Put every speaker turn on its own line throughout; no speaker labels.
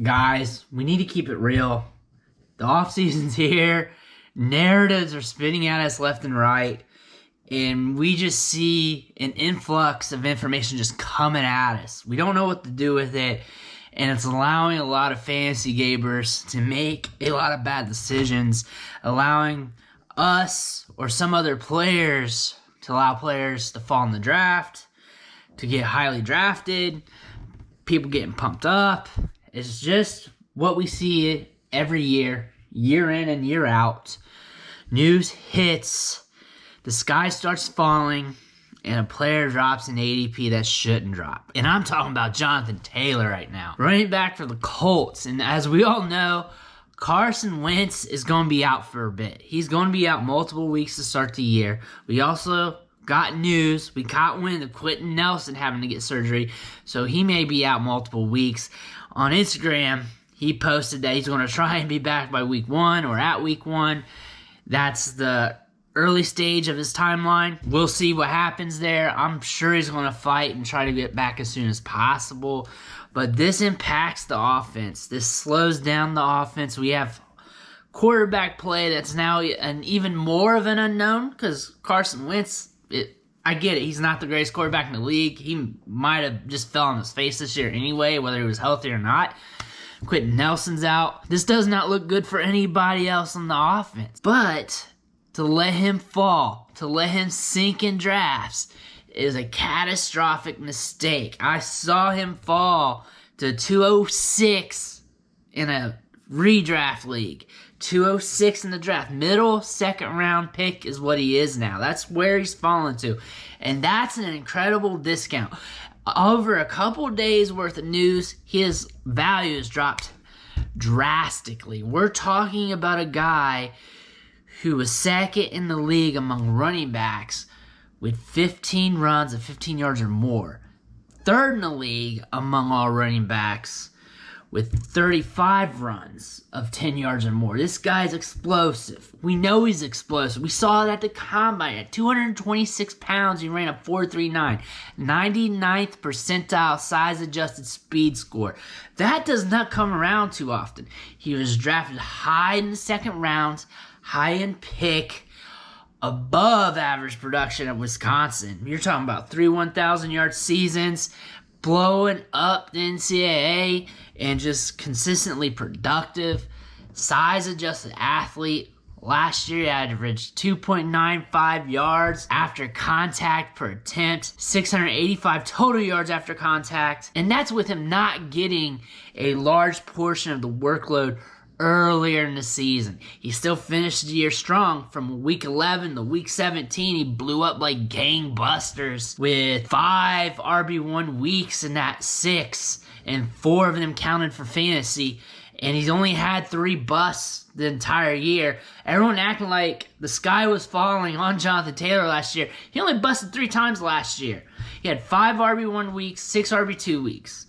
Guys, we need to keep it real. The offseason's here. Narratives are spitting at us left and right. And we just see an influx of information just coming at us. We don't know what to do with it. And it's allowing a lot of fantasy gamers to make a lot of bad decisions. Allowing us or some other players to allow players to fall in the draft, to get highly drafted, people getting pumped up. It's just what we see every year, year in and year out. News hits, the sky starts falling, and a player drops an ADP that shouldn't drop. And I'm talking about Jonathan Taylor right now, running back for the Colts. And as we all know, Carson Wentz is going to be out for a bit. He's going to be out multiple weeks to start the year. We also got news. We caught wind of Quentin Nelson having to get surgery, so he may be out multiple weeks. On Instagram, he posted that he's going to try and be back by week 1 or at week 1. That's the early stage of his timeline. We'll see what happens there. I'm sure he's going to fight and try to get back as soon as possible. But this impacts the offense. This slows down the offense. We have quarterback play that's now an even more of an unknown because Carson Wentz, I get it. He's not the greatest quarterback in the league. He might have just fell on his face this year anyway, whether he was healthy or not. Quentin Nelson's out. This does not look good for anybody else on the offense. But to let him fall, to let him sink in drafts is a catastrophic mistake. I saw him fall to 206 in a redraft league. 206 in the draft. Middle second round pick is what he is now. That's where he's fallen to. And that's an incredible discount. Over a couple days worth of news, his value has dropped drastically. We're talking about a guy who was second in the league among running backs with 15 runs of 15 yards or more. Third in the league among all running backs with 35 runs of 10 yards or more. This guy's explosive. We know he's explosive. We saw it at the combine. At 226 pounds, he ran a 4.39. 99th percentile size-adjusted speed score. That does not come around too often. He was drafted high in the second round, high in pick, above average production at Wisconsin. You're talking about 3 1,000-yard seasons, blowing up the NCAA, and just consistently productive, size-adjusted athlete. Last year, he averaged 2.95 yards after contact per attempt, 685 total yards after contact, and that's with him not getting a large portion of the workload earlier in the season. He still finished the year strong. From week 11 to week 17, he blew up like gangbusters with 5 RB1 weeks in that 6, and 4 of them counted for fantasy. And he's only had 3 busts the entire year. Everyone acting like the sky was falling on Jonathan Taylor last year. He only busted 3 times last year. He had 5 RB1 weeks, 6 RB2 weeks.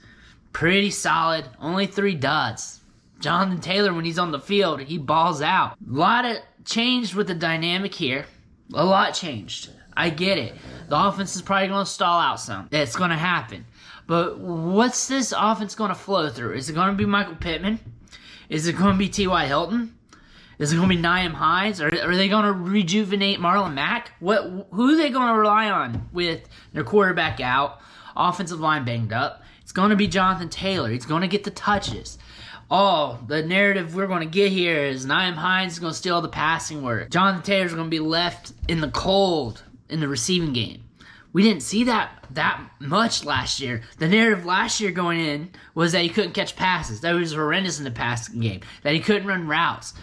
Pretty solid. Only 3 duds. Jonathan Taylor, when he's on the field, he balls out. A lot of changed with the dynamic here. A lot changed. I get it. The offense is probably going to stall out some. It's going to happen. But what's this offense going to flow through? Is it going to be Michael Pittman? Is it going to be T.Y. Hilton? Is it going to be Nyheim Hines? Are they going to rejuvenate Marlon Mack? Who are they going to rely on with their quarterback out, offensive line banged up? It's going to be Jonathan Taylor. He's going to get the touches. Oh, the narrative we're going to get here is Nyheim Hines is going to steal all the passing work. Jonathan Taylor's going to be left in the cold in the receiving game. We didn't see that much last year. The narrative last year going in was that he couldn't catch passes, that he was horrendous in the passing game, that he couldn't run routes.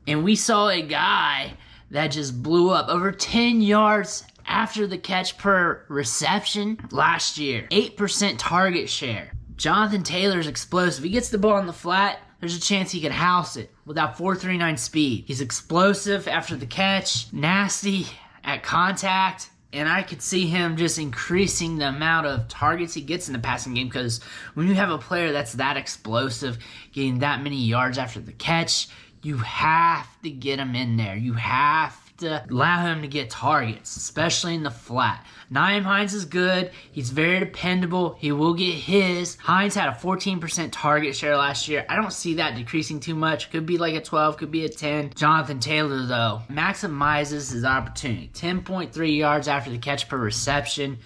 And we saw a guy that just blew up over 10 yards after the catch per reception last year. 8% target share. Jonathan Taylor's explosive. He gets the ball in the flat, there's a chance he could house it without 4.39 speed. He's explosive after the catch, nasty at contact, and I could see him just increasing the amount of targets he gets in the passing game, because when you have a player that's that explosive, getting that many yards after the catch, you have to get him in there. You have to allow him to get targets, especially in the flat. Nyheim Hines is good. He's very dependable. He will get his. Hines had a 14% target share last year. I don't see that decreasing too much. Could be like a 12, could be a 10. Jonathan Taylor, though, maximizes his opportunity. 10.3 yards after the catch per reception.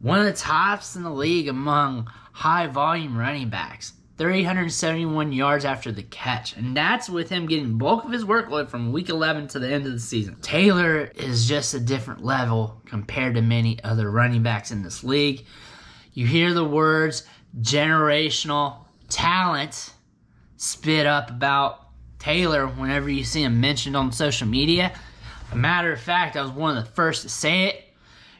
One of the tops in the league among high-volume running backs. 371 yards after the catch. And that's with him getting bulk of his workload from week 11 to the end of the season. Taylor is just a different level compared to many other running backs in this league. You hear the words generational talent spit up about Taylor whenever you see him mentioned on social media. A matter of fact, I was one of the first to say it.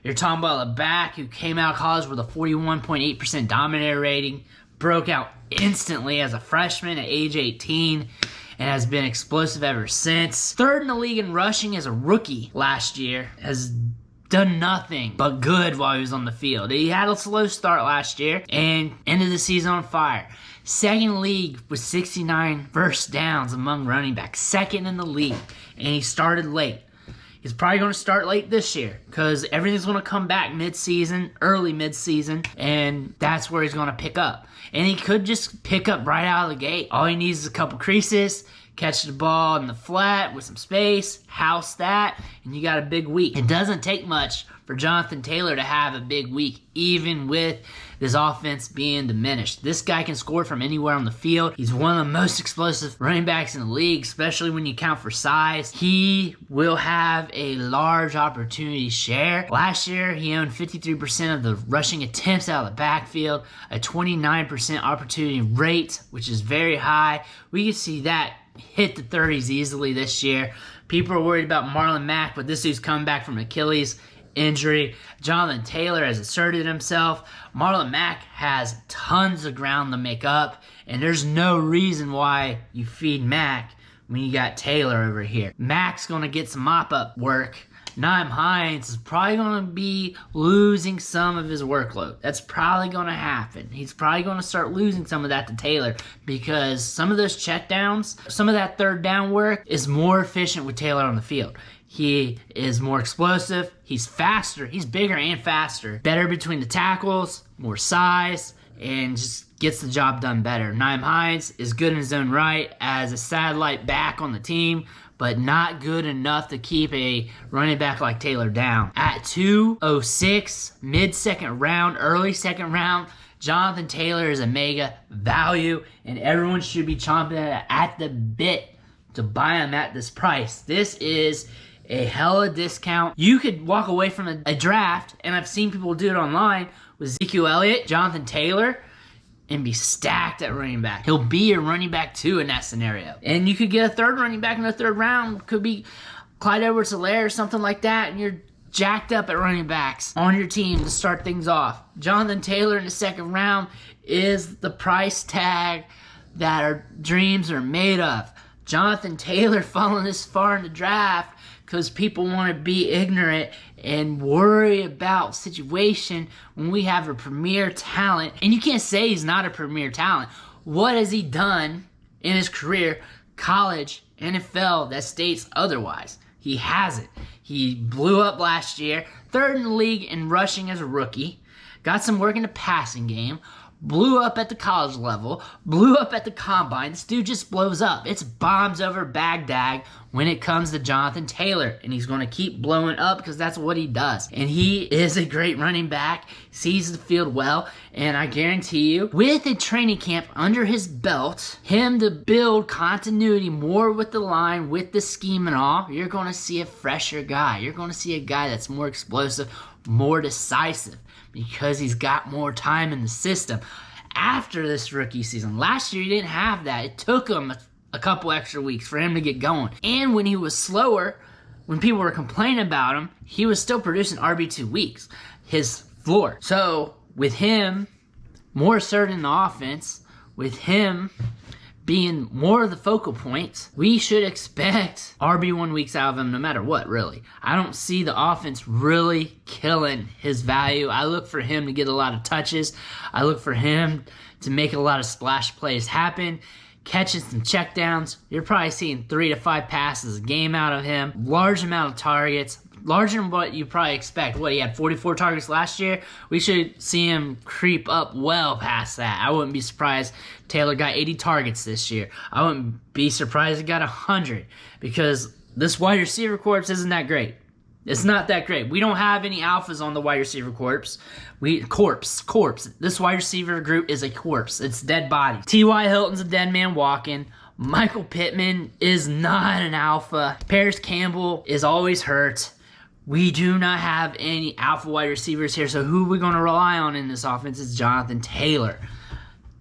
You're talking about a back who came out of college with a 41.8% dominator rating, broke out instantly as a freshman at age 18, and has been explosive ever since. Third in the league in rushing as a rookie last year, has done nothing but good while he was on the field. He had a slow start last year and ended the season on fire. Second in the league with 69 first downs among running backs. Second in the league, and he started late. He's probably going to start late this year because everything's going to come back mid-season, early mid-season, and that's where he's going to pick up. And he could just pick up right out of the gate. All he needs is a couple creases, catch the ball in the flat with some space, house that, and you got a big week. It doesn't take much for Jonathan Taylor to have a big week, even with this offense being diminished. This guy can score from anywhere on the field. He's one of the most explosive running backs in the league, especially when you count for size. He will have a large opportunity share. Last year, he owned 53% of the rushing attempts out of the backfield, a 29% opportunity rate, which is very high. We can see that hit the 30s easily this year. People are worried about Marlon Mack, but this dude's coming back from Achilles injury. Jonathan Taylor has asserted himself. Marlon Mack has tons of ground to make up, and there's no reason why you feed Mack when you got Taylor over here. Mack's going to get some mop-up work. Nyheim Hines is probably going to be losing some of his workload. That's probably going to happen. He's probably going to start losing some of that to Taylor because some of those checkdowns, some of that third down work is more efficient with Taylor on the field. He is more explosive. He's faster. He's bigger and faster. Better between the tackles, more size, and just gets the job done better. Nyheim Hines is good in his own right as a satellite back on the team, but not good enough to keep a running back like Taylor down. At 206, mid-second round, early second round, Jonathan Taylor is a mega value, and everyone should be chomping at the bit to buy him at this price. This is a hella discount. You could walk away from a draft, and I've seen people do it online, with Ezekiel Elliott, Jonathan Taylor, and be stacked at running back. He'll be your running back too in that scenario. And you could get a third running back in the third round. Could be Clyde Edwards-Helaire or something like that, and you're jacked up at running backs on your team to start things off. Jonathan Taylor in the second round is the price tag that our dreams are made of. Jonathan Taylor falling this far in the draft because people want to be ignorant and worry about situation when we have a premier talent. And you can't say he's not a premier talent. What has he done in his career, college, NFL, that states otherwise? He hasn't. He blew up last year, third in the league in rushing as a rookie, got some work in the passing game, blew up at the college level, blew up at the combine. This dude just blows up. It's bombs over Baghdad when it comes to Jonathan Taylor, and he's going to keep blowing up because that's what he does. And he is a great running back, sees the field well, and I guarantee you, with a training camp under his belt, him to build continuity more with the line, with the scheme and all, you're going to see a fresher guy. You're going to see a guy that's more explosive, more decisive, because he's got more time in the system. After this rookie season, last year he didn't have that. It took him a couple extra weeks for him to get going. And when he was slower, when people were complaining about him, he was still producing RB2 weeks, his floor. So with him more asserted in the offense, with him being more of the focal point, we should expect RB1 weeks out of him no matter what, really. I don't see the offense really killing his value. I look for him to get a lot of touches. I look for him to make a lot of splash plays happen, catching some checkdowns. You're probably seeing 3 to 5 passes a game out of him. Large amount of targets. Larger than what you probably expect. What, he had 44 targets last year? We should see him creep up well past that. I wouldn't be surprised Taylor got 80 targets this year. I wouldn't be surprised he got 100 because this wide receiver corps isn't that great. It's not that great. We don't have any alphas on the wide receiver corpse. Corpse. This wide receiver group is a corpse. It's dead body. T.Y. Hilton's a dead man walking. Michael Pittman is not an alpha. Paris Campbell is always hurt. We do not have any alpha wide receivers here, so who are we going to rely on in this offense is Jonathan Taylor.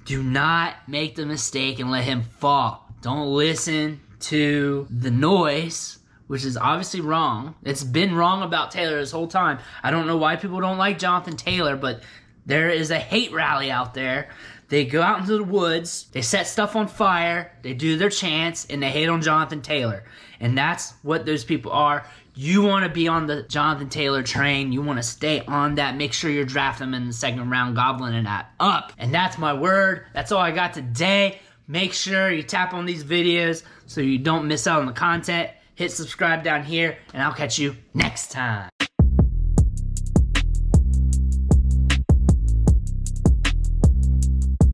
Do not make the mistake and let him fall. Don't listen to the noise, which is obviously wrong. It's been wrong about Taylor this whole time. I don't know why people don't like Jonathan Taylor, but there is a hate rally out there. They go out into the woods, they set stuff on fire, they do their chants, and they hate on Jonathan Taylor. And that's what those people are. You want to be on the Jonathan Taylor train. You want to stay on that. Make sure you're drafting him in the second round, gobbling that up. And that's my word. That's all I got today. Make sure you tap on these videos so you don't miss out on the content. Hit subscribe down here, and I'll catch you next time.